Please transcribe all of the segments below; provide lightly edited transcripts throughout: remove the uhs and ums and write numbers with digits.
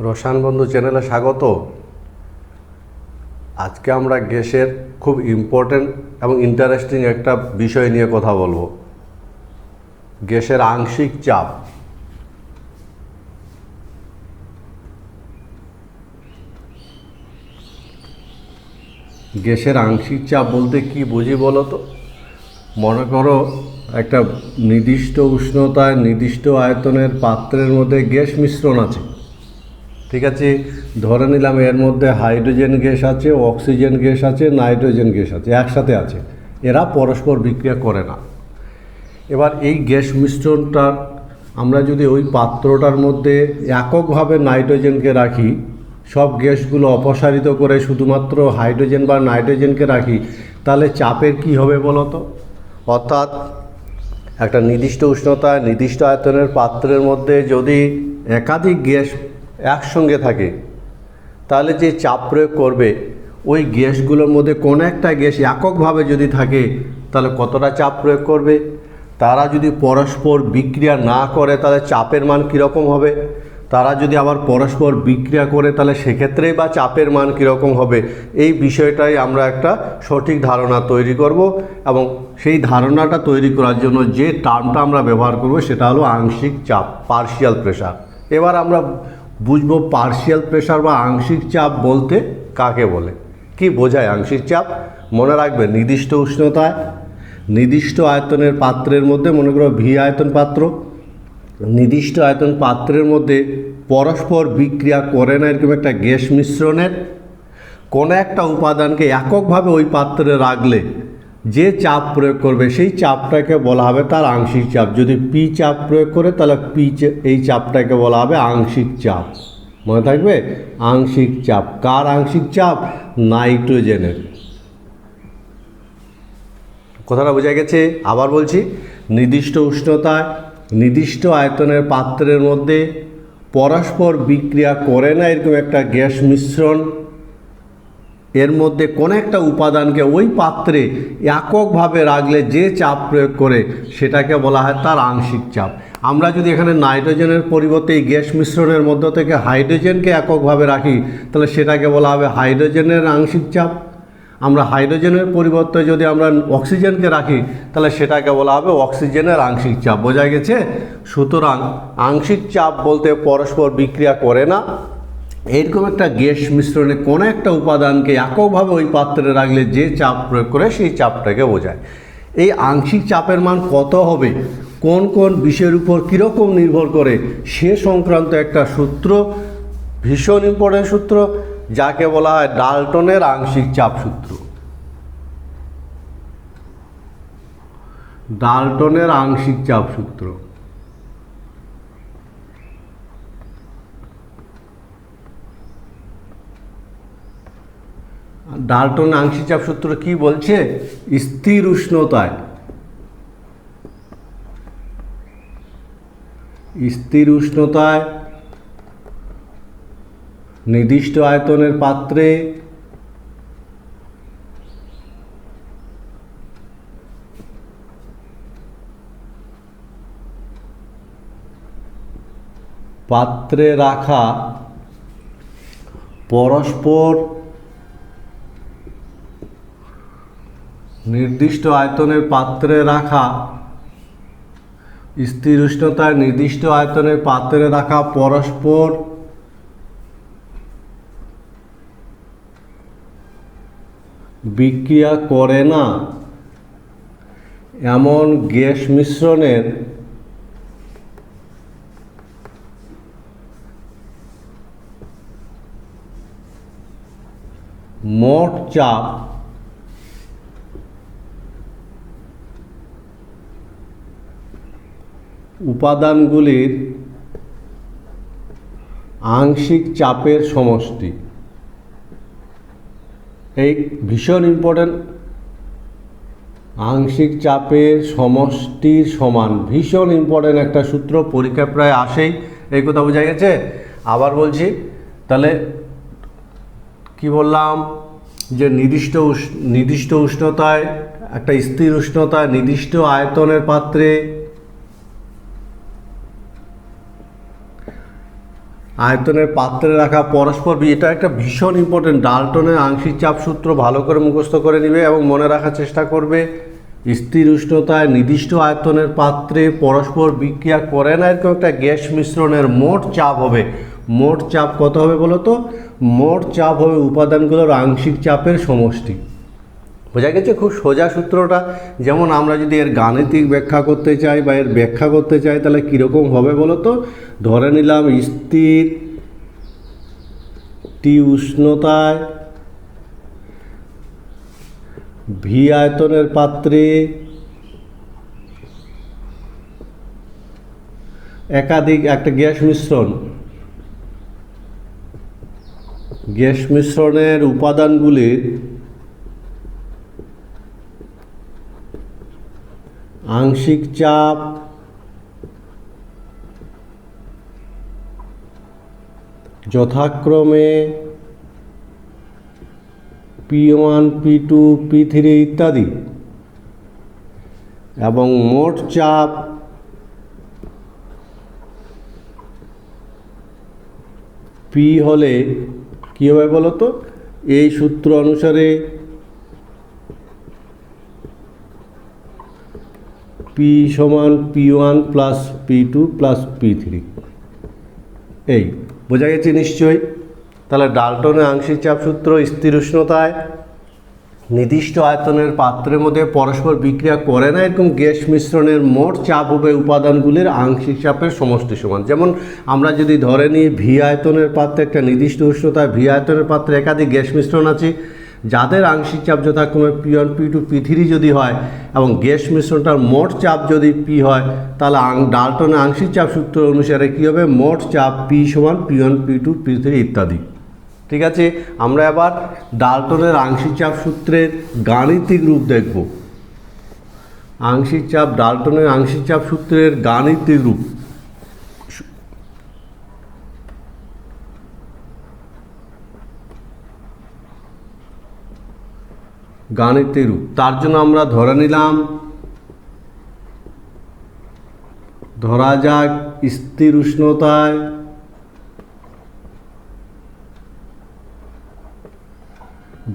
রসায়ন বন্ধু চ্যানেলে স্বাগত। আজকে আমরা গ্যাসের খুব ইম্পর্টেন্ট এবং ইন্টারেস্টিং একটা বিষয় নিয়ে কথা বলবো, গ্যাসের আংশিক চাপ। গ্যাসের আংশিক চাপ বলতে কি বুঝি বলো তো? মনে করো একটা নির্দিষ্ট উষ্ণতায় নির্দিষ্ট আয়তনের পাত্রের মধ্যে গ্যাস মিশ্রণ আছে, ঠিক আছে? ধরে নিলাম এর মধ্যে হাইড্রোজেন গ্যাস আছে, অক্সিজেন গ্যাস আছে, নাইট্রোজেন গ্যাস আছে, একসাথে আছে। এরা পরস্পর বিক্রিয়া করে না। এবার এই গ্যাস মিশ্রণটার আমরা যদি ওই পাত্রটার মধ্যে এককভাবে নাইট্রোজেনকে রাখি, সব গ্যাসগুলো অপসারিত করে শুধুমাত্র হাইড্রোজেন বা নাইট্রোজেনকে রাখি, তাহলে চাপের কি হবে বলো তো? অর্থাৎ একটা নির্দিষ্ট উষ্ণতায় নির্দিষ্ট আয়তনের পাত্রের মধ্যে যদি একাধিক গ্যাস একসঙ্গে থাকে, তাহলে যে চাপ প্রয়োগ করবে ওই গ্যাসগুলোর মধ্যে কোনো একটা গ্যাস এককভাবে যদি থাকে, তাহলে কতটা চাপ প্রয়োগ করবে? তারা যদি পরস্পর বিক্রিয়া না করে তাহলে চাপের মান কীরকম হবে? তারা যদি আবার পরস্পর বিক্রিয়া করে তাহলে সেক্ষেত্রেই বা চাপের মান কীরকম হবে? এই বিষয়টাই আমরা একটা সঠিক ধারণা তৈরি করব, এবং সেই ধারণাটা তৈরি করার জন্য যে টার্মটা আমরা ব্যবহার করব সেটা হলো আংশিক চাপ, পার্শিয়াল প্রেশার। এবার আমরা বুঝবো পার্শিয়াল প্রেশার বা আংশিক চাপ বলতে কাকে বলে, কি বোঝায় আংশিক চাপ। মনে রাখবে, নির্দিষ্ট উষ্ণতায় নির্দিষ্ট আয়তনের পাত্রের মধ্যে, মনে করো ভি আয়তন পাত্র, নির্দিষ্ট আয়তন পাত্রের মধ্যে পরস্পর বিক্রিয়া করে না এরকম একটা গ্যাস মিশ্রণের কোনো একটা উপাদানকে এককভাবে ওই পাত্রে রাখলে যে চাপ প্রয়োগ করবে সেই চাপটাকে বলা হবে তার আংশিক চাপ। যদি পি চাপ প্রয়োগ করে তাহলে এই চাপটাকে বলা হবে আংশিক চাপ। মনে থাকবে, আংশিক চাপ। কার আংশিক চাপ? নাইট্রোজেনের। কথাটা বোঝা গেছে? আবার বলছি, নির্দিষ্ট উষ্ণতায় নির্দিষ্ট আয়তনের পাত্রের মধ্যে পরস্পর বিক্রিয়া করে না এরকম একটা গ্যাস মিশ্রণ, এর মধ্যে কোনো একটা উপাদানকে ওই পাত্রে এককভাবে রাখলে যে চাপ প্রয়োগ করে সেটাকে বলা হয় তার আংশিক চাপ। আমরা যদি এখানে নাইট্রোজেনের পরিবর্তে এই গ্যাস মিশ্রণের মধ্য থেকে হাইড্রোজেনকে এককভাবে রাখি, তাহলে সেটাকে বলা হবে হাইড্রোজেনের আংশিক চাপ। আমরা হাইড্রোজেনের পরিবর্তে যদি আমরা অক্সিজেনকে রাখি, তাহলে সেটাকে বলা হবে অক্সিজেনের আংশিক চাপ। বোঝা গেছে? সুতরাং আংশিক চাপ বলতে পরস্পর বিক্রিয়া করে না এইরকম একটা গ্যাস মিশ্রণে কোনো একটা উপাদানকে এককভাবে ওই পাত্রে রাখলে যে চাপ প্রয়োগ করে সেই চাপটাকে বোঝায়। এই আংশিক চাপের মান কত হবে, কোন কোন বিষয়ের উপর কীরকম নির্ভর করে, সে সংক্রান্ত একটা সূত্র, ভীষণ ইম্পর্টেন্ট সূত্র, যাকে বলা হয় ডাল্টনের আংশিক চাপ সূত্র। ডাল্টনের আংশিক চাপ সূত্র। ডাল্টন আংশিক চাপ সূত্র কি বলছে? স্থির উষ্ণতায় নির্দিষ্ট আয়তনের পাত্রে রাখা পরস্পর নির্দিষ্ট আয়তনের পাত্রে রাখা স্থির উষ্ণতায় নির্দিষ্ট আয়তনের পাত্রে রাখা পরস্পর বিক্রিয়া করে না এমন গ্যাস মিশ্রণের মোট চাপ উপাদানগুলির আংশিক চাপের সমষ্টি। এই ভীষণ ইম্পর্টেন্ট, আংশিক চাপের সমষ্টির সমান, ভীষণ ইম্পর্টেন্ট একটা সূত্র, পরীক্ষায় প্রায় আসেই। এই কথা বোঝা গেছে? আবার বলছি, তাহলে কি বললাম যে নির্দিষ্ট উষ্ণতায়, একটা স্থির উষ্ণতায় নির্দিষ্ট আয়তনের পাত্রে আয়তনের পাত্রে রাখা পরস্পর এটা একটা ভীষণ ইম্পর্টেন্ট। ডাল্টনের আংশিক চাপ সূত্র ভালো করে মুখস্থ করে নেবে এবং মনে রাখার চেষ্টা করবে। স্থির উষ্ণতায় নির্দিষ্ট আয়তনের পাত্রে পরস্পর বিক্রিয়া করে না এরকম একটা গ্যাস মিশ্রণের মোট চাপ হবে। মোট চাপ কত হবে বলো তো? মোট চাপ হবে উপাদানগুলোর আংশিক চাপের সমষ্টি। বোঝা গেছে? খুব সোজা সূত্রটা। যেমন আমরা যদি এর গাণিতিক ব্যাখ্যা করতে চাই বা এর ব্যাখ্যা করতে চাই তাহলে কীরকম হবে বলো তো? ধরে নিলাম স্থির টি উষ্ণতায় ভি আয়তনের পাত্রে একাধিক একটা গ্যাস মিশ্রণের উপাদানগুলির আংশিক চাপ যথাক্রমে P1, P2, P3 ইত্যাদি এবং মোট চাপ P হলে কী হবে বলো তো? এই সূত্র অনুসারে P সমান P1 plus P2 plus P3। এই বোঝা গেছে নিশ্চয়ই? তাহলে ডাল্টনের আংশিক চাপ সূত্র স্থির উষ্ণতায় নির্দিষ্ট আয়তনের পাত্রের মধ্যে পরস্পর বিক্রিয়া করে না এরকম গ্যাস মিশ্রণের মোট চাপ হবে উপাদানগুলির আংশিক চাপের সমষ্টি সমান। যেমন আমরা যদি ধরে নিই ভি আয়তনের পাত্রে একটা নির্দিষ্ট উষ্ণতায় ভি আয়তনের পাত্রে একাধিক গ্যাস মিশ্রণ আছে যাদের আংশিক চাপ যথাক্রমে P1, P2, P3 যদি হয় এবং গ্যাস মিশ্রণটার মোট চাপ যদি P হয় তাহলে ডাল্টনের আংশিক চাপ সূত্র অনুসারে কী হবে? মোট চাপ P সমান P1, P2, P3 ইত্যাদি। ঠিক আছে, আমরা এবার ডাল্টনের আংশিক চাপ সূত্রের গাণিতিক রূপ দেখব। ডাল্টনের আংশিক চাপ সূত্রের গাণিতিক রূপ। তার জন্য আমরা ধরা যাক স্থির উষ্ণতায়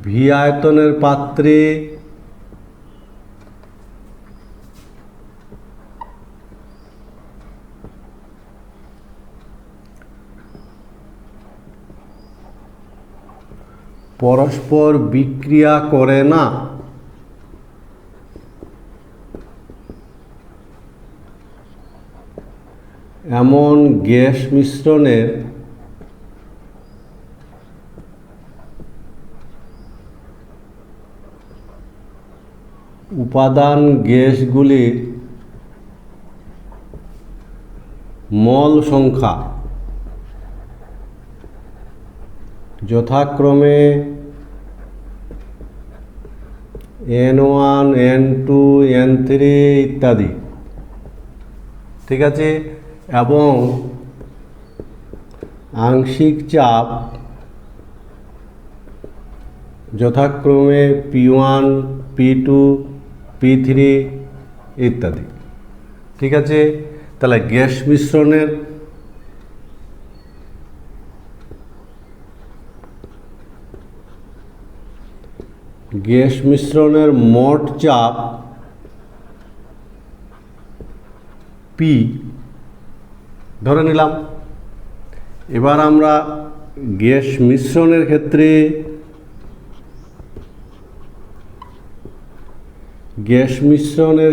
ভি আয়তনের পাত্রে পরস্পর বিক্রিয়া করে না এমন গ্যাস মিশ্রণের উপাদান গ্যাসগুলির মল সংখ্যা যথাক্রমে N1, N2, N3 ইত্যাদি। ঠিক আছে, এবং আংশিক চাপ যথাক্রমে P1, P2, P3 ইত্যাদি। ঠিক আছে, তাহলে গ্যাস মিশ্রণের মোট চাপ P ধরে নিলাম। এবার আমরা গ্যাস মিশ্রণের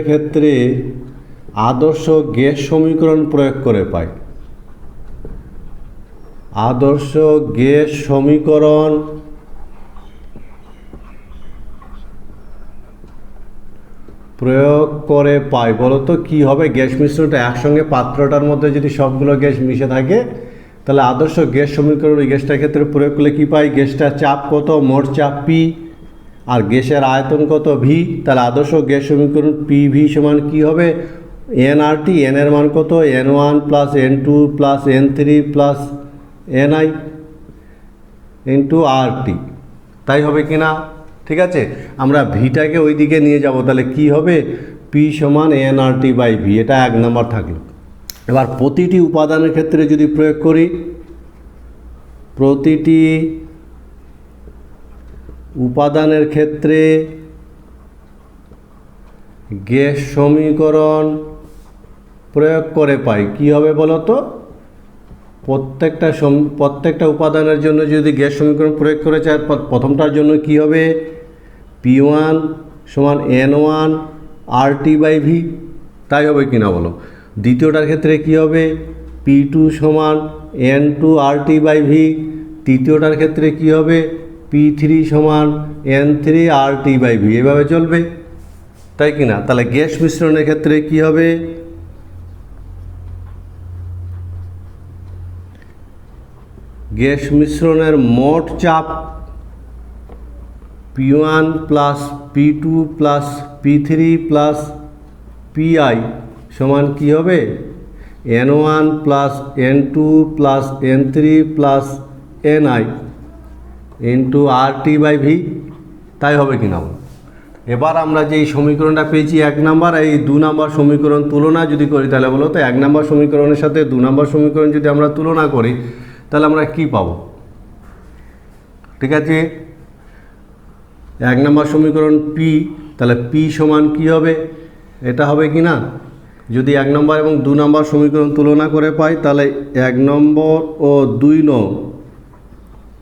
ক্ষেত্রে আদর্শ গ্যাস সমীকরণ প্রয়োগ করে পাই। আদর্শ গ্যাস সমীকরণ প্রয়োগ করে পাই বলতো কি হবে? গ্যাস মিশ্রণটা একসঙ্গে পাত্রটার মধ্যে যদি সবগুলো গ্যাস মিশে থাকে তাহলে আদর্শ গ্যাস সমীকরণ ওই গ্যাসটার ক্ষেত্রে প্রয়োগ করলে কী পাই? গ্যাসটার চাপ কত? মোট চাপ P, আর গ্যাসের আয়তন কত? V। তাহলে আদর্শ গ্যাস সমীকরণ PV সমান কী হবে? nRT। n এর মান কত? N1 plus N2 plus N3 plus Ni into RT। তাই হবে কি না? ঠিক আছে, আমরা ভিটাকে ওই দিকে নিয়ে যাব, তাহলে কি হবে? P সমান nRT বাই V। এটা 1 নম্বর থাকলো। এবার প্রতিটি উপাদানের ক্ষেত্রে যদি প্রয়োগ করি প্রতিটি উপাদানের ক্ষেত্রে গ্যাস সমীকরণ প্রয়োগ করে পাই। কী হবে বলো তো? প্রত্যেকটা উপাদানের জন্য যদি গ্যাস সমীকরণ প্রয়োগ করে চাই, প্রথমটার জন্য কি হবে? P1 সমান N1 RT/V, তাই হবে কি না বলো? দ্বিতীয়টার ক্ষেত্রে কি হবে? P2 সমান N2 RT/V, তৃতীয়টার ক্ষেত্রে কি হবে? P3 সমান N3 RT/V, এভাবে চলবে, তাই কি না? তাহলে গ্যাস মিশ্রণের ক্ষেত্রে কি হবে? গ্যাস মিশ্রণের মোট চাপ P1 plus P2 plus P3 plus PI সমান কি হবে? N1 plus N2 plus N3 plus NI into RT/V, তাই হবে কি না? এবার আমরা যে এই সমীকরণটা পেয়েছি 1 নাম্বার, এই 2 নাম্বার সমীকরণ তুলনা যদি করি তাহলে বলো তো 1 নাম্বার সমীকরণের সাথে 2 নাম্বার সমীকরণ যদি আমরা তুলনা করি তাহলে আমরা কি পাবো? ঠিক আছে, 1 নম্বর সমীকরণ P, তাহলে P সমান কি হবে? এটা হবে কি না? যদি 1 নম্বর এবং 2 নম্বর সমীকরণ তুলনা করে পাই তাহলে 1 নম্বর ও 2 নং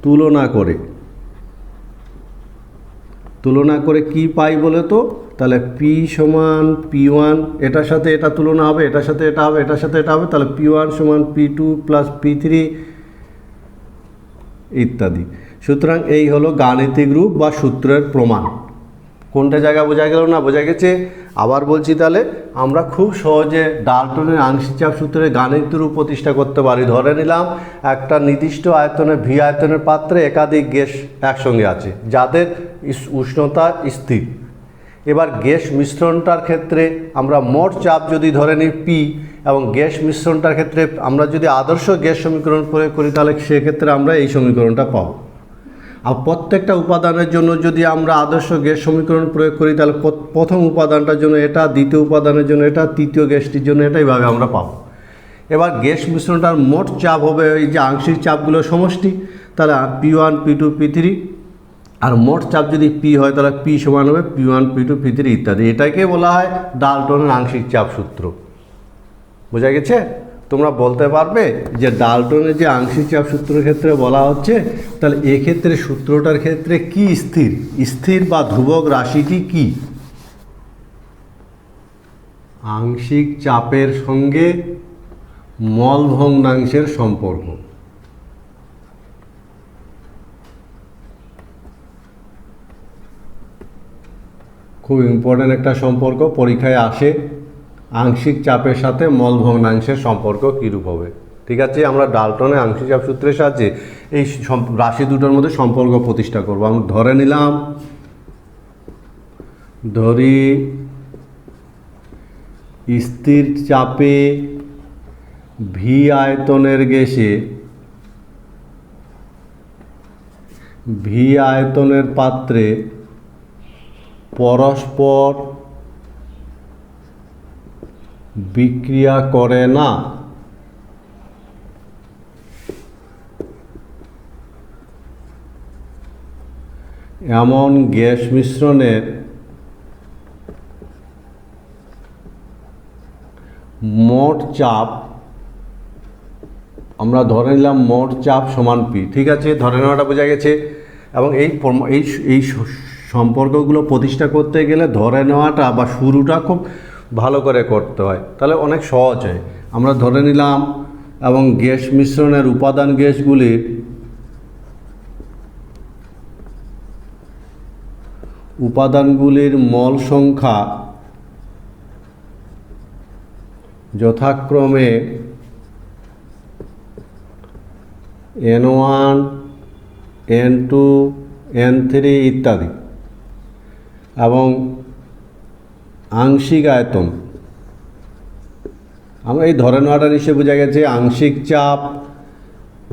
তুলনা করে কি পাই বলে তো? তাহলে P সমান P1, এটার সাথে এটা তুলনা হবে, এটার সাথে এটা হবে, এটার সাথে এটা হবে, তাহলে P1 সমান P2 প্লাস P3 ইত্যাদি। সুতরাং এই হলো গাণিতিক রূপ বা সূত্রের প্রমাণ। কোনটা জায়গা বোঝা গেল না? বোঝা গেছে? আবার বলছি, তাহলে আমরা খুব সহজে ডাল্টনের আংশিক চাপ সূত্রে গাণিতিক রূপ প্রতিষ্ঠা করতে পারি। ধরে নিলাম একটা নির্দিষ্ট আয়তনের ভি আয়তনের পাত্রে একাধিক গ্যাস একসঙ্গে আছে যাদের উষ্ণতা স্থির। এবার গ্যাস মিশ্রণটার ক্ষেত্রে আমরা মোট চাপ যদি ধরে নিই P, এবং গ্যাস মিশ্রণটার ক্ষেত্রে আমরা যদি আদর্শ গ্যাস সমীকরণ প্রয়োগ করি তাহলে সেক্ষেত্রে আমরা এই সমীকরণটা পাবো। আর প্রত্যেকটা উপাদানের জন্য যদি আমরা আদর্শ গ্যাস সমীকরণ প্রয়োগ করি তাহলে প্রথম উপাদানটার জন্য এটা, দ্বিতীয় উপাদানের জন্য এটা, তৃতীয় গ্যাসটির জন্য এটা, এইভাবে আমরা পাবো। এবার গ্যাস মিশ্রণটার মোট চাপ হবে এই যে আংশিক চাপগুলো সমষ্টি, তাহলে P1 P2 P3, আর মোট চাপ যদি P হয় তাহলে P সমান হবে P1 P2 P3 ইত্যাদি। এটাকে বলা হয় ডাল্টনের আংশিক চাপ সূত্র। বোঝা গেছে? তোমরা বলতে পারবে যে ডাল্টনের যে আংশিক চাপ সূত্রের ক্ষেত্রে বলা হচ্ছে, তাহলে এক্ষেত্রে সূত্রটার ক্ষেত্রে কি স্থির বা ধ্রুবক রাশিটি কি? আংশিক চাপের সঙ্গে মল ভগ্নাংশের সম্পর্ক। খুব ইম্পর্ট্যান্ট একটা সম্পর্ক, পরীক্ষায় আসে। আংশিক চাপের সাথে মল ভগ্নাংশের সম্পর্ক কীরূপ হবে? ঠিক আছে, আমরা ডাল্টনের আংশিক চাপ সূত্রের সাহায্যে এই রাশি দুটোর মধ্যে সম্পর্ক প্রতিষ্ঠা করব। আমরা ধরে নিলাম, স্থির চাপে ভি আয়তনের গ্যাসে ভি আয়তনের পাত্রে পরস্পর বিক্রিয়া করে না। এমন গ্যাস মিশ্রণের মোট চাপ, আমরা ধরে নিলাম মোট চাপ সমান P। ঠিক আছে, ধরে নেওয়াটা বোঝা গেছে। এবং এই সম্পর্কগুলো প্রতিষ্ঠা করতে গেলে ধরে নেওয়াটা বা শুরুটা খুব ভালো করে করতে হয়, তাহলে অনেক সহজ হয়। আমরা ধরে নিলাম এবং গ্যাস মিশ্রণের উপাদান গ্যাসগুলির মল সংখ্যা যথাক্রমে N1 N2 N3 ইত্যাদি, এবং আংশিক আয়তন, আমরা এই ধরে নেওয়াটা নিশ্চয়ই বোঝা গেছে। আংশিক চাপ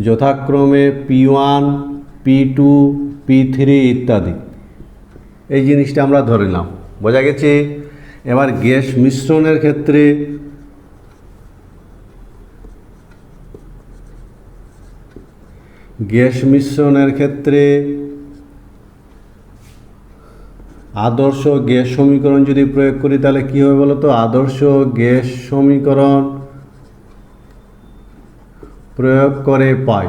যথাক্রমে P1 P2 P3 ইত্যাদি, এই জিনিসটা আমরা ধরে নিলাম, বোঝা গেছে। এবার গ্যাস মিশ্রণের ক্ষেত্রে গ্যাস মিশ্রণের ক্ষেত্রে আদর্শ গ্যাস সমীকরণ যদি প্রয়োগ করি তাহলে কী হবে বলো তো? আদর্শ গ্যাস সমীকরণ প্রয়োগ করে পাই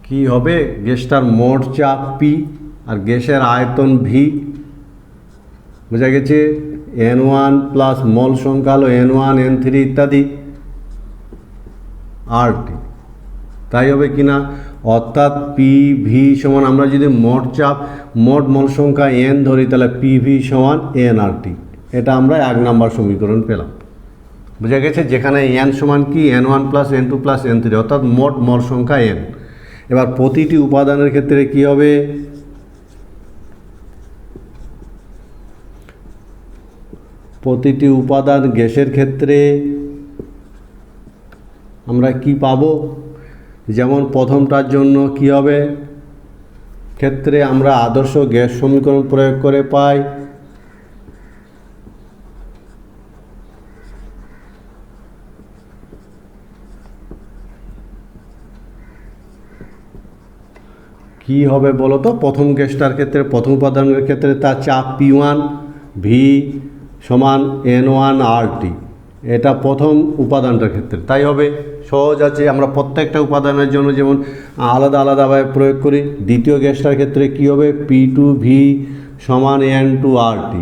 কি হবে? গ্যাসটার মোট চাপ পি আর গ্যাসের আয়তন ভি, বোঝা গেছে? N1 প্লাস মল সংখ্যা হলো N1 N3 ইত্যাদি RT, তাই হবে কি না? অর্থাৎ পি ভি সমান, আমরা যদি মোট চাপ মোট মল সংখ্যা N ধরি তাহলে পি ভি সমান NRT। এটা আমরা 1 নম্বর সমীকরণ পেলাম, বোঝা গেছে? যেখানে N সমান কি N1 plus N2 plus N3, অর্থাৎ মোট মল সংখ্যা N। এবার প্রতিটি উপাদানের ক্ষেত্রে কি হবে? প্রতিটি উপাদান গ্যাসের ক্ষেত্রে আমরা কি পাবো? যেমন প্রথমটার জন্য কি হবে? ক্ষেত্রে আমরা আদর্শ গ্যাস সমীকরণ প্রয়োগ করে পাই কি হবে বলো তো? প্রথম গ্যাসটার ক্ষেত্রে, প্রথম উপাদানের ক্ষেত্রে তার চাপ P1 ভি সমান N1 RT, এটা প্রথম উপাদানটার ক্ষেত্রে, তাই হবে। সহজ আছে, আমরা প্রত্যেকটা উপাদানের জন্য যেমন আলাদা আলাদাভাবে প্রয়োগ করি। দ্বিতীয় গ্যাসটার ক্ষেত্রে কি হবে? P2 ভি সমান N2 RT।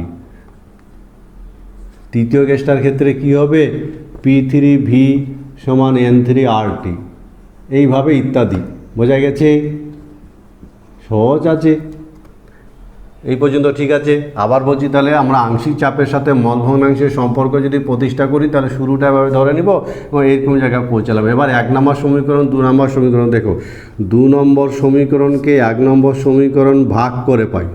তৃতীয় গ্যাসটার ক্ষেত্রে কি হবে? P3 ভি সমান N3 RT, এইভাবে ইত্যাদি, বোঝা গেছে? সহজ আছে, এই পর্যন্ত ঠিক আছে। আবার বলছি, তাহলে আমরা আংশিক চাপের সাথে মল ভগ্নাংশের সম্পর্ক যদি প্রতিষ্ঠা করি তাহলে শুরুটা এভাবে ধরে নিব এবং এরকম জায়গায় পৌঁছালাম। এবার 1 নম্বর সমীকরণ, 2 নম্বর সমীকরণ দেখো। 2 নম্বর সমীকরণকে 1 নম্বর সমীকরণ ভাগ করে পাই,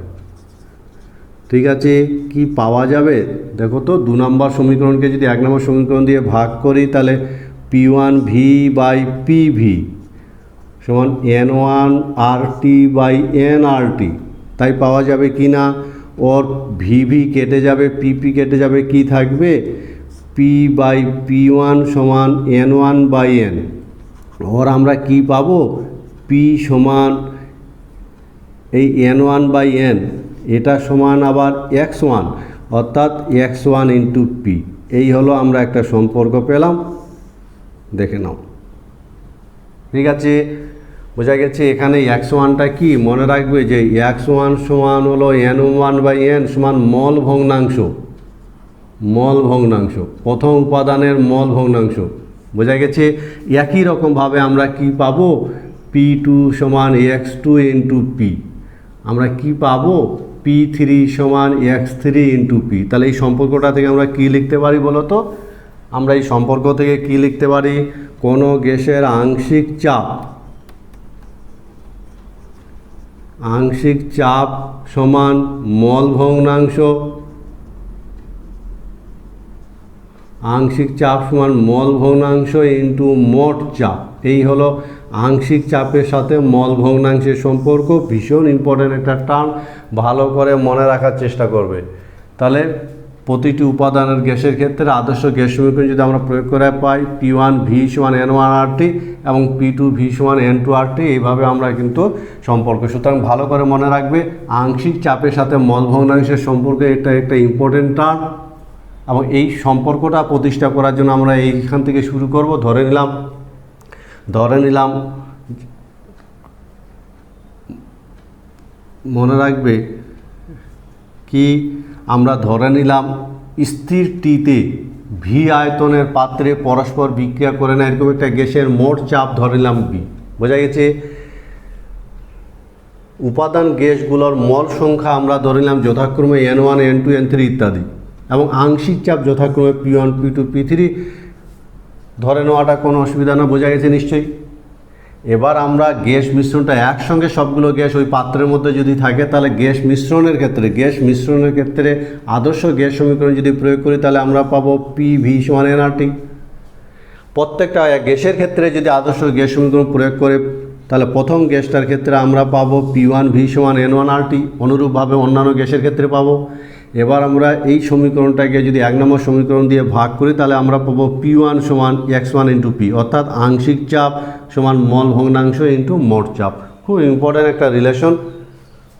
ঠিক আছে? কি পাওয়া যাবে দেখো তো? 2 নম্বর সমীকরণকে যদি 1 নম্বর সমীকরণ দিয়ে ভাগ করি তাহলে P1 V by P V সমান N1 RT বাই NRT, তাই পাওয়া যাবে কি না? ওর ভিভি কেটে যাবে, পিপি কেটে যাবে, কি থাকবে? পি বাই P1 সমান N1 বাই N। ওর আমরা কি পাবো? পি সমান এই N1 বাই N, এটা সমান আবার X1, অর্থাৎ X1 ইন্টু পি। এই হলো আমরা একটা সম্পর্ক পেলাম, দেখে নাও, ঠিক আছে? বোঝা গেছে? এখানে X1টা কি মনে রাখবে যে X1 সমান হলো N1 বাই N সমান মল ভগ্নাংশ, মল ভগ্নাংশ, প্রথম উপাদানের মল ভগ্নাংশ, বোঝা গেছে? একই রকমভাবে আমরা কি পাবো? P2 সমান X2 ইন্টু পি, আমরা কি পাবো? P3 সমান X3 ইন্টু পি। তাহলে এই সম্পর্কটা থেকে আমরা কি লিখতে পারি বলো তো? আমরা এই সম্পর্ক থেকে কি লিখতে পারি? কোনো গ্যাসের আংশিক চাপ, আংশিক চাপ সমান মল ভগ্নাংশ, আংশিক চাপ সমান মল ভগ্নাংশ ইন্টু মোট চাপ। এই হলো আংশিক চাপের সাথে মল ভগ্নাংশের সম্পর্ক। ভীষণ ইম্পর্ট্যান্ট একটা টার্ম, ভালো করে মনে রাখার চেষ্টা করবে। তাহলে প্রতিটি উপাদানের গ্যাসের ক্ষেত্রে আদর্শ গ্যাস সমীকরণ যদি আমরা প্রয়োগ করে পাই P1 ভি সমান N1 RT এবং P2 ভি সমান N2 RT, এইভাবে আমরা কিন্তু সম্পর্ক। সুতরাং ভালো করে মনে রাখবে, আংশিক চাপের সাথে মল ভগ্নাংশের সম্পর্ক, এটা একটা ইম্পর্টেন্ট টার্ম এবং এই সম্পর্কটা প্রতিষ্ঠা করার জন্য আমরা এইখান থেকে শুরু করব। ধরে নিলাম মনে রাখবে কি, আমরা ধরে নিলাম স্থির টিতে ভি আয়তনের পাত্রে পরস্পর বিক্রিয়া করে না এরকম একটা গ্যাসের মোট চাপ ধরে নিলাম বি, বোঝা গেছে? উপাদান গ্যাসগুলোর মল সংখ্যা আমরা ধরে নিলাম যথাক্রমে N1 N2 N3 ইত্যাদি, এবং আংশিক চাপ যথাক্রমে P1 P2 P3 ধরে নেওয়াটা কোনো অসুবিধা না, বোঝা গেছে নিশ্চয়ই? এবার আমরা গ্যাস মিশ্রণটা একসঙ্গে সবগুলো গ্যাস ওই পাত্রের মধ্যে যদি থাকে তাহলে গ্যাস মিশ্রণের ক্ষেত্রে আদর্শ গ্যাস সমীকরণ যদি প্রয়োগ করি তাহলে আমরা পাবো পি ভি সমান NRT। প্রত্যেকটা গ্যাসের ক্ষেত্রে যদি আদর্শ গ্যাস সমীকরণ প্রয়োগ করে তাহলে প্রথম গ্যাসটার ক্ষেত্রে আমরা পাবো P1 ভি সমান N1 RT, অনুরূপভাবে অন্যান্য গ্যাসের ক্ষেত্রে পাবো। এবার আমরা এই সমীকরণটাকে যদি 1 নম্বর সমীকরণ দিয়ে ভাগ করি তাহলে আমরা পাবো P1 সমান x1 ইন্টু পি, অর্থাৎ আংশিক চাপ সমান মল ভগ্নাংশ ইন্টু মোট চাপ। খুব ইম্পর্ট্যান্ট একটা রিলেশন,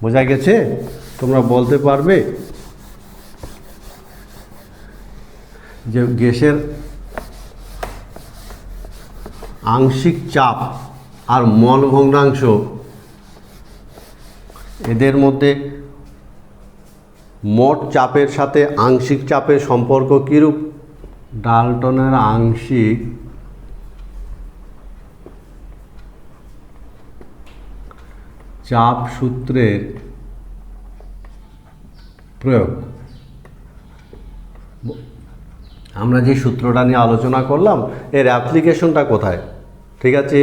বোঝা গেছে? তোমরা বলতে পারবে যে গ্যাসের আংশিক চাপ আর মল ভগ্নাংশ এদের মধ্যে মোট চাপের সাথে আংশিক চাপের সম্পর্ক কীরূপ? ডাল্টনের আংশিক চাপ সূত্রের প্রয়োগ। আমরা যে সূত্রটা নিয়ে আলোচনা করলাম এর অ্যাপ্লিকেশনটা কোথায়? ঠিক আছে,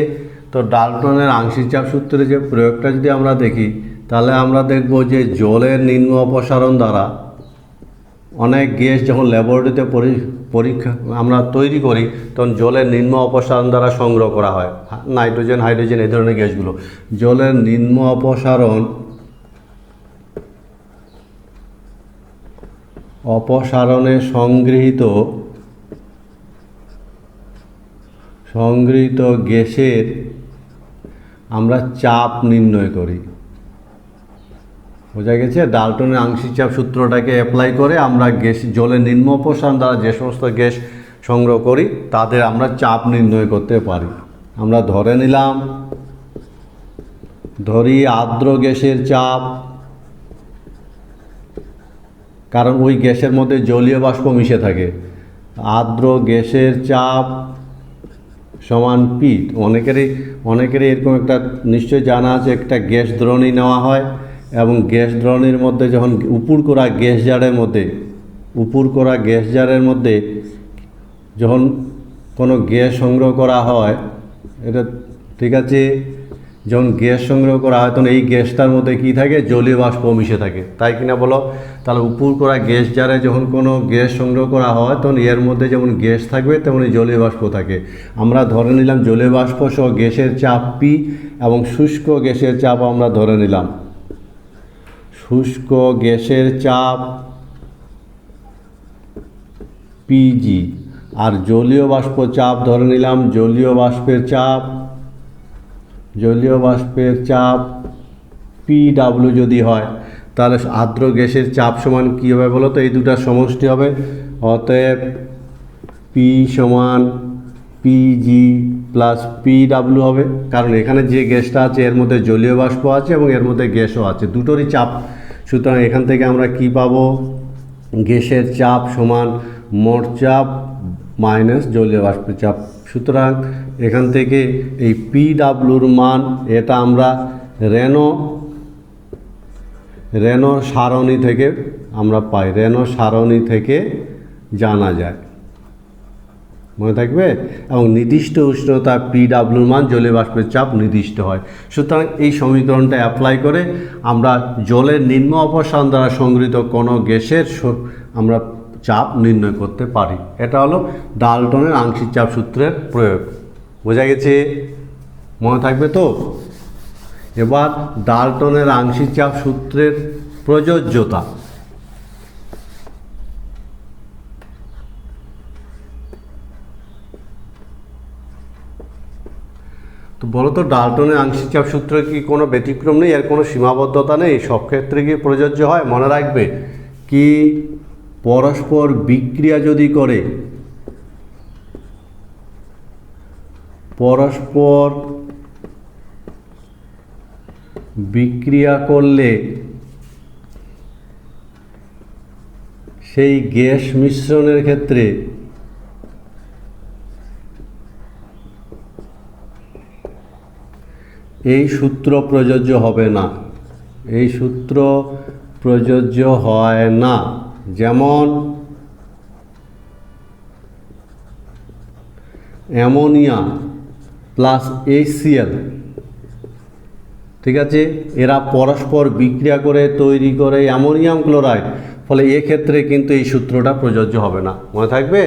তো ডাল্টনের আংশিক চাপ সূত্রের যে প্রয়োগটা যদি আমরা দেখি তাহলে আমরা দেখব যে জলের নিম্ন অপসারণ দ্বারা অনেক গ্যাস যখন ল্যাবরেটরিতে পরীক্ষা আমরা তৈরি করি তখন জলের নিম্ন অপসারণ দ্বারা সংগ্রহ করা হয়, নাইট্রোজেন, হাইড্রোজেন এই ধরনের গ্যাসগুলো। জলের নিম্ন অপসারণে সংগৃহীত গ্যাসের আমরা চাপ নির্ণয় করি। বোঝা গেছে? ডাল্টনের আংশিক চাপ সূত্রটাকে অ্যাপ্লাই করে আমরা জলের নিম্ন অপসারণ দ্বারা যে সমস্ত গ্যাস সংগ্রহ করি তাদের আমরা চাপ নির্ণয় করতে পারি। আমরা ধরি আর্দ্র গ্যাসের চাপ, কারণ ওই গ্যাসের মধ্যে জলীয় বাষ্প মিশে থাকে। আর্দ্র গ্যাসের চাপ সমান পি। অনেকেরই এরকম একটা নিশ্চয়ই জানা আছে, একটা গ্যাস দ্রোণী নেওয়া হয় এবং গ্যাস দ্রোণীর মধ্যে যখন উপর করা গ্যাস জারের মধ্যে যখন কোনো গ্যাস সংগ্রহ করা হয়, এটা ঠিক আছে, যখন গ্যাস সংগ্রহ করা হয় তখন এই গ্যাসটার মধ্যে কী থাকে? জলীয় বাষ্প মিশে থাকে, তাই কিনা বলো? তাহলে উপর করা গ্যাস জারে যখন কোনো গ্যাস সংগ্রহ করা হয় তখন এর মধ্যে যেমন গ্যাস থাকবে তেমনি জলীয় বাষ্প থাকে। আমরা ধরে নিলাম জলীয় বাষ্প সহ গ্যাসের চাপ পি এবং শুষ্ক গ্যাসের চাপ আমরা ধরে নিলাম শুষ্ক গ্যাসের চাপ পিজি, আর জলীয় বাষ্প চাপ ধরে নিলাম জলীয় বাষ্পের চাপ পিডাব্লিউ যদি হয় তাহলে আর্দ্র গ্যাসের চাপ সমান কী হবে বলো তো? এই দুটার সমষ্টি হবে, অতএব পি সমান পিজি প্লাস পিডাব্লিউ হবে, কারণ এখানে যে গ্যাসটা আছে এর মধ্যে জলীয় বাষ্প আছে এবং এর মধ্যে গ্যাসও আছে, দুটোরই চাপ। সুতরাং এখান থেকে আমরা কি পাবো? গ্যাসের চাপ সমান মোট চাপ মাইনাস জলীয় বাষ্পের চাপ। সুতরাং এখান থেকে এই পিডাব্লিউর মান এটা আমরা রেনোর সারণী থেকে আমরা পাই, রেনোর সারণী থেকে জানা যায়, মনে থাকবে? এবং নির্দিষ্ট উষ্ণতা পিডাব্লিউর মান জলীয় বাষ্পের চাপ নির্দিষ্ট হয়। সুতরাং এই সমীকরণটা অ্যাপ্লাই করে আমরা জলের নিম্ন অপসারণ দ্বারা সংগৃহীত কোনো গ্যাসের আমরা চাপ নির্ণয় করতে পারি। এটা হলো ডাল্টনের আংশিক চাপ সূত্রের প্রয়োগ। বোঝা গেছে? মনে থাকবে তো? এবার ডাল্টনের আংশিক চাপ সূত্রের প্রযোজ্যতা। তো বলো তো, ডাল্টনের আংশিক চাপ সূত্রের কি কোনো ব্যতিক্রম নেই? এর কোনো সীমাবদ্ধতা নেই? সব ক্ষেত্রে কি প্রযোজ্য হয়? মনে রাখবে কি পরস্পর বিক্রিয়া যদি করে, পরস্পর বিক্রিয়া করলে সেই গ্যাস মিশ্রণের ক্ষেত্রে এই সূত্র প্রযোজ্য হবে না, এই সূত্র প্রযোজ্য হয় না। যেমন অ্যামোনিয়া প্লাস HCl, ঠিক আছে, এরা পরস্পর বিক্রিয়া করে তৈরি করে অ্যামোনিয়াম ক্লোরাইড, ফলে এক্ষেত্রে কিন্তু এই সূত্রটা প্রযোজ্য হবে না, মনে থাকবে?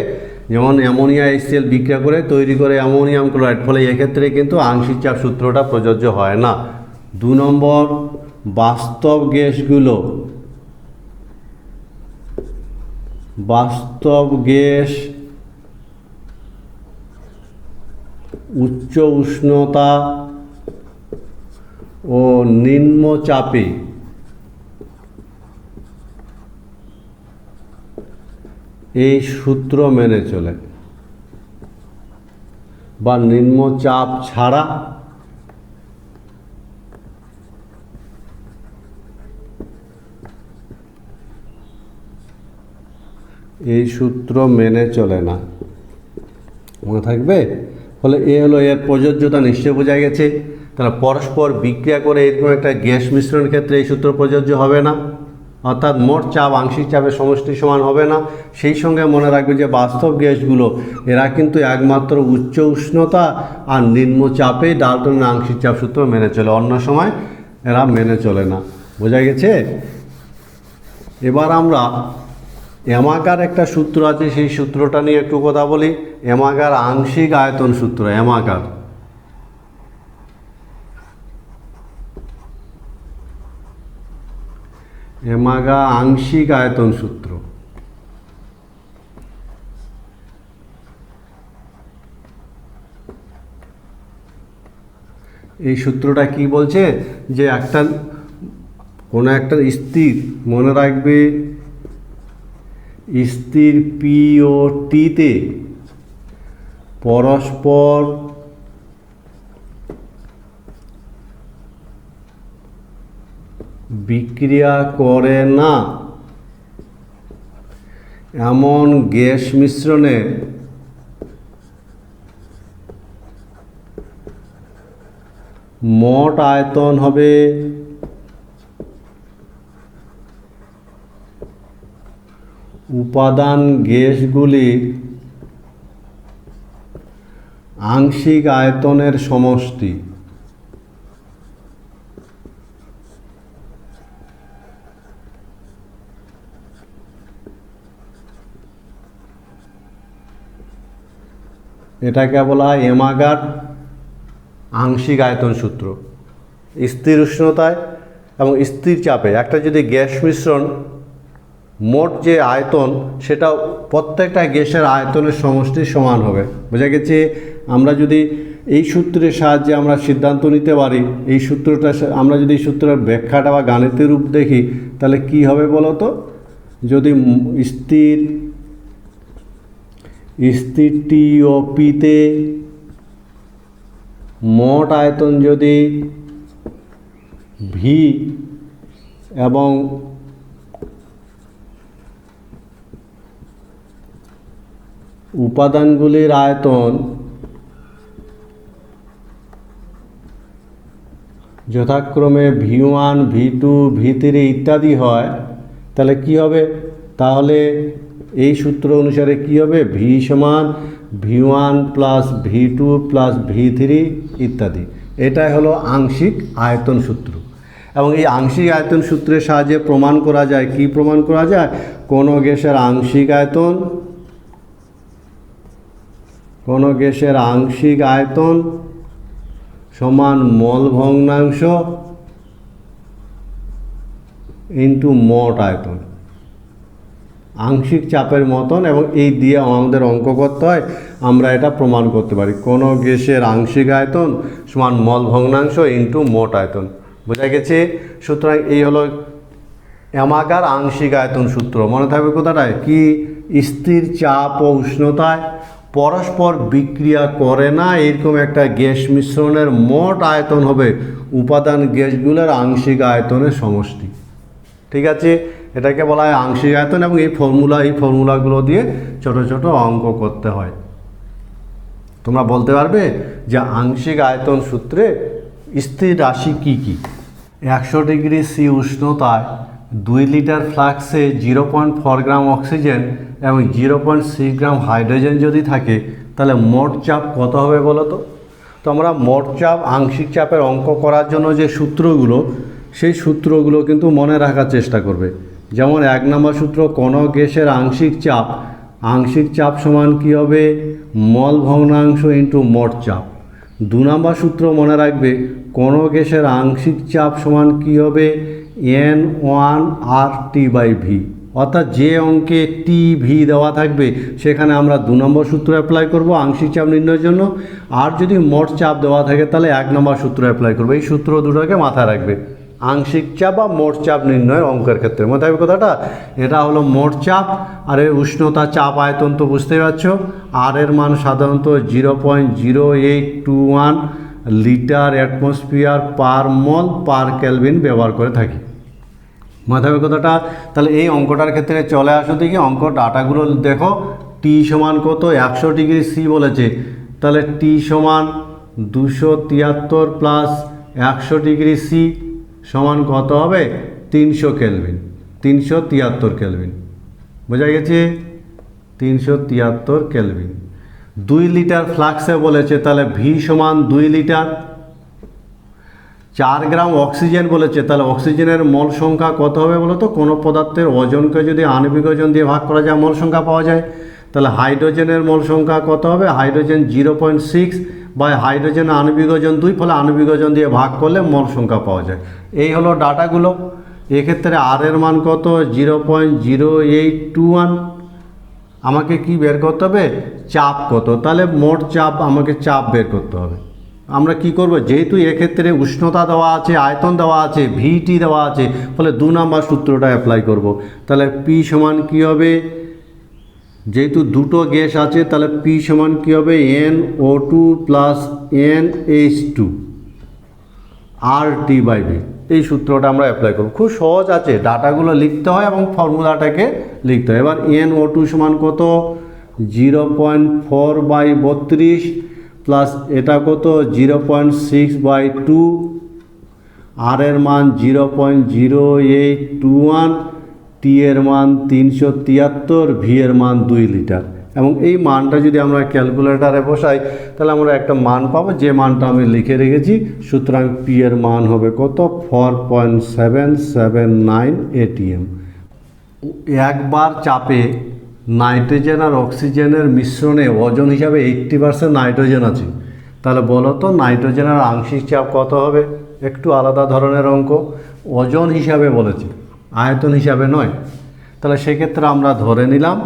যেমন অ্যামোনিয়া HCl বিক্রিয়া করে তৈরি করে অ্যামোনিয়াম ক্লোরাইড, ফলে এক্ষেত্রে কিন্তু আংশিক চাপ সূত্রটা প্রযোজ্য হয় না। 2 নম্বর, বাস্তব গ্যাসগুলো বাস্তব গ্যাস উচ্চ উষ্ণতা ও নিম্ন চাপে এই সূত্র মেনে চলে, বা নিম্ন চাপ ছাড়া এই সূত্র মেনে চলে না। মনে থাকবে? ফলে এ হলো এর প্রযোজ্যতা, নিশ্চয় বোঝা গেছে। তাহলে পরস্পর বিক্রিয়া করে এরকম একটা গ্যাস মিশ্রণের ক্ষেত্রে এই সূত্র প্রযোজ্য হবে না, অর্থাৎ মোট চাপ আংশিক চাপের সমষ্টি সমান হবে না। সেই সঙ্গে মনে রাখবে যে বাস্তব গ্যাসগুলো এরা কিন্তু একমাত্র উচ্চ উষ্ণতা আর নিম্ন চাপে ডাল্টনের আংশিক চাপ সূত্র মেনে চলে, অন্য সময় এরা মেনে চলে না। বোঝা গেছে? এবার আমরা অ্যামাগার একটা সূত্র আছে, সেই সূত্রটা নিয়ে একটু কথা বলি। অ্যামাগার আংশিক আয়তন সূত্র। অ্যামাগার আংশিক আয়তন সূত্র। এই সূত্রটা কি বলছে? যে কোনো একটা স্থির, মনে রাখবে, স্থির পি ও টিতে পরস্পর বিক্রিয়া করে না এমন গ্যাস মিশ্রণে মোট আয়তন হবে উপাদান গ্যাসগুলির আংশিক আয়তনের সমষ্টি। এটাকে বলা হয় অ্যামাগার আংশিক আয়তন সূত্র। স্থির উষ্ণতায় এবং স্থির চাপে একটা যদি গ্যাস মিশ্রণ, মোট যে আয়তন সেটা প্রত্যেকটা গ্যাসের আয়তনের সমষ্টি সমান হবে। বোঝা গেছে? আমরা যদি এই সূত্রের সাহায্যে আমরা সিদ্ধান্ত নিতে পারি, এই সূত্রটা আমরা যদি এই সূত্রের ব্যাখ্যাটা বা গাণিতিক রূপ দেখি, তাহলে কি হবে বলো তো? যদি স্থির টি ও পিতে মোট আয়তন যদি ভি এবং উপাদানগুলির আয়তন যথাক্রমে V1, V2, V3 ইত্যাদি হয়, তাহলে কি হবে? তাহলে এই সূত্র অনুসারে কি হবে? V সমান V1 plus V2 plus V3 ইত্যাদি। এটাই হলো আংশিক আয়তন সূত্র। এবং এই আংশিক আয়তন সূত্রের সাহায্যে প্রমাণ করা যায়, কি প্রমাণ করা যায়? কোনো গ্যাসের আংশিক আয়তন সমান মল ভগ্নাংশ ইন্টু মোট আয়তন, আংশিক চাপের মতন। এবং এই দিয়ে আমাদের অঙ্ক করতে হয়, আমরা এটা প্রমাণ করতে পারি। কোনো গ্যাসের আংশিক আয়তন সমান মল ভগ্নাংশ ইন্টু মোট আয়তন। বোঝা গেছে? সুতরাং এই হলো অ্যামাগার আংশিক আয়তন সূত্র। মনে থাকবে কথাটায় কি? স্থির চাপ ও উষ্ণতায় পরস্পর বিক্রিয়া করে না এরকম একটা গ্যাস মিশ্রণের মোট আয়তন হবে উপাদান গ্যাসগুলোর আংশিক আয়তনের সমষ্টি। ঠিক আছে? এটাকে বলা হয় আংশিক আয়তন। এবং এই ফর্মুলাগুলো দিয়ে ছোট ছোট অঙ্ক করতে হয়। তোমরা বলতে পারবে যে আংশিক আয়তন সূত্রে স্থির রাশি কি কি? 100 ডিগ্রি সি উষ্ণতায় 2 লিটার ফ্লাক্সে 0.4 গ্রাম অক্সিজেন এবং 0.6 গ্রাম হাইড্রোজেন যদি থাকে, তাহলে মোট চাপ কত হবে বলো তো? তো আমরা মোট চাপ, আংশিক চাপের অঙ্ক করার জন্য যে সূত্রগুলো, সেই সূত্রগুলো কিন্তু মনে রাখার চেষ্টা করবে। যেমন 1 নম্বর সূত্র, কোনো গ্যাসের আংশিক চাপ সমান কি হবে? মল ভগ্নাংশ ইন্টু মোট চাপ। 2 নম্বর সূত্র মনে রাখবে, কোনো গ্যাসের আংশিক চাপ সমান কি হবে? N1 RT/V। অর্থাৎ যে অঙ্কে টি ভি দেওয়া থাকবে সেখানে আমরা 2 নম্বর সূত্র অ্যাপ্লাই করব আংশিক চাপ নির্ণয়ের জন্য। আর যদি মোট চাপ দেওয়া থাকে তাহলে 1 নম্বর সূত্র অ্যাপ্লাই করবো। এই সূত্র দুটোকে মাথায় রাখবে আংশিক চাপ বা মোট চাপ নির্ণয়ের অঙ্কের ক্ষেত্রে। মনে থাকবে কথাটা, এটা হলো মোট চাপ আর এর উষ্ণতা চাপ আয়তন তো বুঝতেই পারছো। আর এর মান সাধারণত 0.0821 লিটার অ্যাটমসফিয়ার পার মল পার কেলভিন ব্যবহার করে থাকি। মাথায় কথাটা। তাহলে এই অঙ্কটার ক্ষেত্রে চলে আসো দেখি, অঙ্ক ডাটাগুলো দেখো। টি সমান কত, 100 ডিগ্রি সি বলেছে, তাহলে টি সমান 273 প্লাস 100 ডিগ্রি সি সমান কত হবে, 300 কেলভিন, 373 কেলভিন। বোঝা গেছে, 373 কেলভিন। 2 লিটার ফ্লাক্সে বলেছে, তাহলে ভি সমান 2 লিটার। 4 গ্রাম অক্সিজেন বলেছে, তাহলে অক্সিজেনের মল সংখ্যা কত হবে বলো তো? কোনো পদার্থের ওজনকে যদি আণবিক ওজন দিয়ে ভাগ করা যায় মল সংখ্যা পাওয়া যায়। তাহলে হাইড্রোজেনের মল সংখ্যা কত হবে? হাইড্রোজেন 0.6 বা হাইড্রোজেন আণবিক ওজন 2, ফলে আণবিক ওজন দিয়ে ভাগ করলে মল সংখ্যা পাওয়া যায়। এই হলো ডাটাগুলো। এক্ষেত্রে আর এর মান কত, 0.0821। আমাকে কি বের করতে হবে? চাপ কত। তাহলে মোট চাপ, আমাকে চাপ বের করতে হবে। আমরা কি করব, যেহেতু এক্ষেত্রে উষ্ণতা দেওয়া আছে, আয়তন দেওয়া আছে, ভিটি দেওয়া আছে, ফলে 2 নম্বর সূত্রটা অ্যাপ্লাই করব। তাহলে পি সমান কী হবে, যেহেতু দুটো গ্যাস আছে তাহলে পি সমান কী হবে, NO2 plus NH2 RT by V. এই সূত্রটা আমরা অ্যাপ্লাই করব। খুব সহজ আছে, ডাটাগুলো লিখতে হয় এবং ফর্মুলাটাকে লিখতে হয়। এবার NO2 সমান কত, 0.4/32 প্লাস এটা কত, 0.6/2। আর এর মান 0.0821, টি এর মান 373, ভি এর মান 2 লিটার। এবং এই মানটা যদি আমরা ক্যালকুলেটারে বসাই তাহলে আমরা একটা মান পাবো, যে মানটা আমি লিখে রেখেছি। সুতরাং পি এর মান হবে কত, 4.779 ATM। একবার চাপে নাইট্রোজেন আর অক্সিজেনের মিশ্রণে ওজন হিসাবে 80% নাইট্রোজেন আছে। তাহলে বলো তো নাইট্রোজেনের আংশিক চাপ কত হবে? একটু আলাদা ধরনের অঙ্ক, ওজন হিসাবে বলেছে, আয়তন হিসাবে নয়। তাহলে সেক্ষেত্রে আমরা ধরে নিলাম,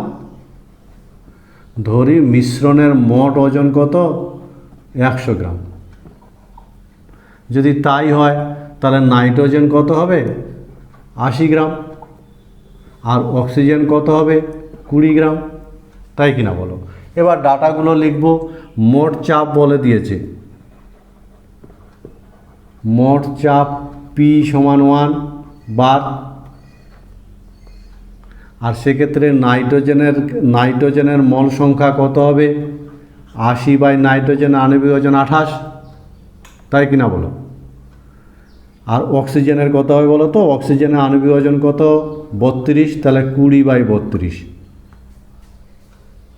ধরি মিশ্রণের মোট ওজন কত, 100 গ্রাম। যদি তাই হয় তাহলে নাইট্রোজেন কত হবে, 80 গ্রাম, আর অক্সিজেন কত হবে, 20 গ্রাম। তাই কিনা বলো? এবার ডাটাগুলো লিখব। মোট চাপ বলে দিয়েছে, মোট চাপ পি সমান 1 বার। আর সেক্ষেত্রে নাইট্রোজেনের মল সংখ্যা কত হবে, 80 বাই নাইট্রোজেন আণবিক ওজন 28। তাই কিনা বলো? আর অক্সিজেনের কত হবে বলো তো? অক্সিজেনের আণবিক ওজন কত, 32, তাহলে 20/32।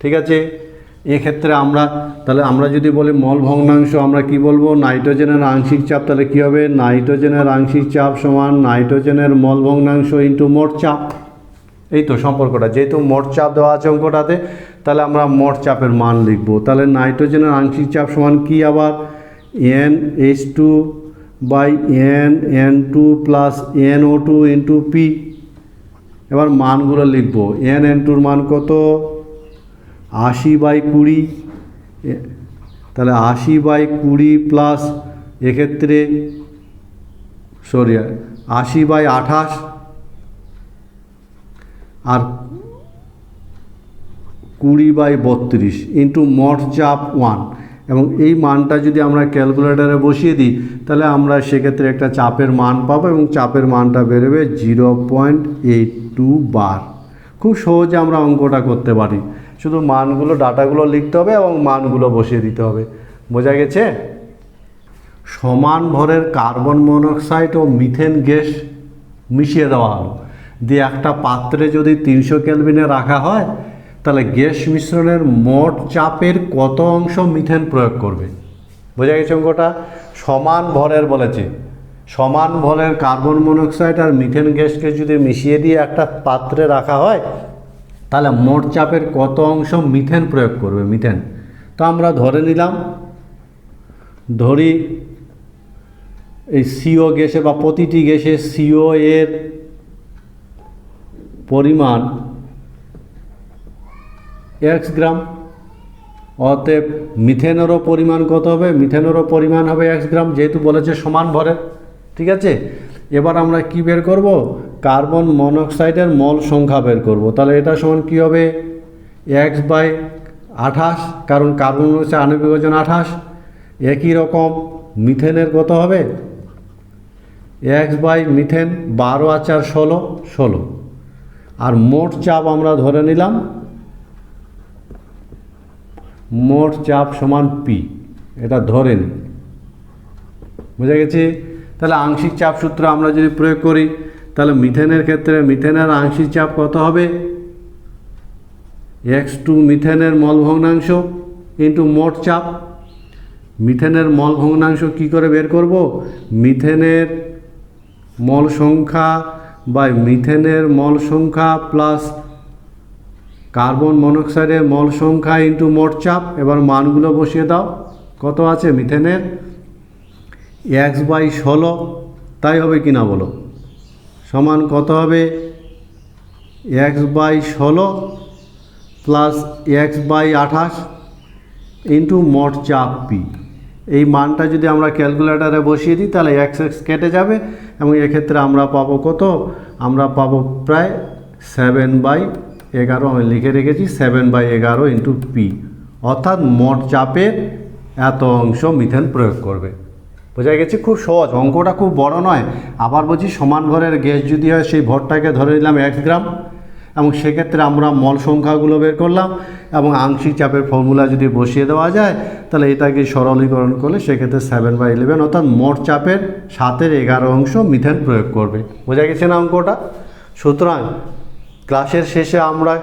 ঠিক আছে। এক্ষেত্রে আমরা যদি বলি মল ভগ্নাংশ, আমরা কি বলবো, নাইট্রোজেনের আংশিক চাপ। তাহলে কী হবে, নাইট্রোজেনের আংশিক চাপ সমান নাইট্রোজেনের মল ভগ্নাংশ ইন্টু মোট চাপ। এই তো সম্পর্কটা, যেহেতু মোট চাপ দেওয়া আছে অঙ্কটাতে, তাহলে আমরা মোট চাপের মান লিখব। তাহলে নাইট্রোজেনের আংশিক চাপ সমান কি আবার, NH2 by NN2 plus NO2 into P. এবার মানগুলো লিখব। NN2-র মান কত, 80/20। তাহলে 80/20 প্লাস এক্ষেত্রে 80/28 আর 20/32 ইন্টু মোট চাপ 1। এবং এই মানটা যদি আমরা ক্যালকুলেটারে বসিয়ে দিই তাহলে আমরা সেক্ষেত্রে একটা চাপের মান পাবো, এবং চাপের মানটা বেরোবে 0.82 বার। খুব সহজে আমরা অঙ্কটা করতে পারি, শুধু মানগুলো, ডাটাগুলো লিখতে হবে এবং মানগুলো বসিয়ে দিতে হবে। বোঝা গেছে? সমান ভরের কার্বন মনোক্সাইড ও মিথেন গ্যাস মিশিয়ে দেওয়া হলো, দিয়ে একটা পাত্রে যদি 300 কেলভিনে রাখা হয় তাহলে গ্যাস মিশ্রণের মোট চাপের কত অংশ মিথেন প্রয়োগ করবে। বোঝা গেছে অঙ্কটা? সমান ভরের বলেছে, সমান ভরের কার্বন মনোক্সাইড আর মিথেন গ্যাসকে যদি মিশিয়ে দিয়ে একটা পাত্রে রাখা হয় তাহলে মোট চাপের কত অংশ মিথেন প্রয়োগ করবে, মিথেন। তো আমরা ধরে নিলাম, ধরি এই সিও গ্যাসে বা প্রতিটি গ্যাসে সিও এর পরিমাণ এক্স গ্রাম, অতএব মিথেনেরও পরিমাণ কত হবে? মিথেনেরও পরিমাণ হবে এক্স গ্রাম, যেহেতু বলেছে সমান ভরের। ঠিক আছে, এবার আমরা কি বের করব? কার্বন মনোক্সাইডের মল সংখ্যা বের করব। তাহলে এটা সমান কী হবে? এক্স বাই 28, কারণ কার্বন হচ্ছে আণবিক ওজন 28। একই রকম মিথেনের কত হবে? এক্স বাই মিথেন 12 আর 4 16 16। আর মোট চাপ আমরা ধরে নিলাম, মোট চাপ সমান পি, এটা ধরে নিই। বুঝে গেছি? তাহলে আংশিক চাপ সূত্র আমরা যদি প্রয়োগ করি, তাহলে মিথেনের ক্ষেত্রে মিথেনের আংশিক চাপ কত হবে? x2 মিথেনের মল ভগ্নাংশ ইন্টু মোট চাপ। মিথেনের মল ভগ্নাংশ কি করে বের করব? মিথেনের মল সংখ্যা বাই মিথেনের মল সংখ্যা প্লাস কার্বন মনোক্সাইডের মল সংখ্যা ইন্টু মোট চাপ। এবার মানগুলো বসিয়ে দাও। কত আছে মিথেনের? এক্স বাই 16, তাই হবে কি না বলো? সমান কত হবে? X by 16 plus x by 28 into মোট চাপ পি। এই মানটা যদি আমরা ক্যালকুলেটারে বসিয়ে দিই, তাহলে এক্স এক্স কেটে যাবে এবং এক্ষেত্রে আমরা পাবো কত? আমরা পাবো প্রায় 7/11। আমি লিখে রেখেছি 7/11 ইন্টু পি, অর্থাৎ মোট চাপের এত অংশ মিথেন প্রয়োগ করবে। বোঝা গেছে? খুব সহজ, অঙ্কটা খুব বড় নয়। আবার বলছি, সমান ভরের গ্যাস যদি হয়, সেই ভরটাকে ধরে নিলাম এক্স গ্রাম, এবং সেক্ষেত্রে আমরা মল সংখ্যাগুলো বের করলাম, এবং আংশিক চাপের ফর্মুলা যদি বসিয়ে দেওয়া যায়, তাহলে এটাকে সরলীকরণ করলে সেক্ষেত্রে 7/11, অর্থাৎ মোট চাপের 7/11 অংশ মিথেন প্রয়োগ করবে। বোঝা গেছে না অঙ্কটা? সুতরাং ক্লাসের শেষে আমরা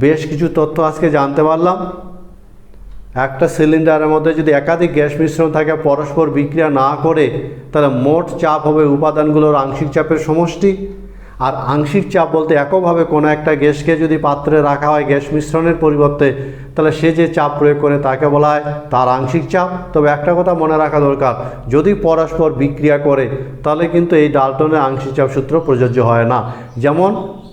বেশ কিছু তথ্য আজকে জানতে পারলাম। একটা সিলিন্ডারের মধ্যে যদি একাধিক গ্যাস মিশ্রণ থাকে পরস্পর বিক্রিয়া না করে, তাহলে মোট চাপ হবে উপাদানগুলোর আংশিক চাপের সমষ্টি। আর আংশিক চাপ বলতে এককভাবে কোনো একটা গ্যাসকে যদি পাত্রে রাখা হয় গ্যাস মিশ্রণের পরিবর্তে, তাহলে সে যে চাপ প্রয়োগ করে তাকে বলা হয় তার আংশিক চাপ। তবে একটা কথা মনে রাখা দরকার, যদি পরস্পর বিক্রিয়া করে তাহলে কিন্তু এই ডাল্টনের আংশিক চাপ সূত্র প্রযোজ্য হয় না। যেমন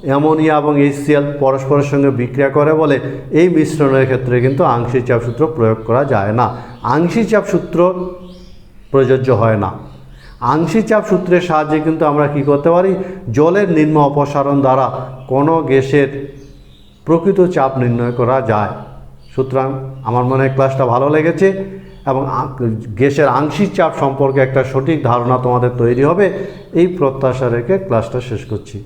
অ্যামোনিয়া এবং HCl পরস্পরের সঙ্গে বিক্রিয়া করে বলে এই মিশ্রণের ক্ষেত্রে কিন্তু আংশিক চাপ সূত্র প্রয়োগ করা যায় না। আংশিক চাপ সূত্র প্রযোজ্য হয় না। আংশিক চাপ সূত্রের সাহায্যে কিন্তু আমরা কি করতে পারি? জলের নিম্ন অপসারণ দ্বারা কোনো গ্যাসের প্রকৃত চাপ নির্ণয় করা যায়। সুতরাং আমার মনে হয় ক্লাসটা ভালো লেগেছে এবং গ্যাসের আংশিক চাপ সম্পর্কে একটা সঠিক ধারণা তোমাদের তৈরি হবে, এই প্রত্যাশা রেখে ক্লাসটা শেষ করছি।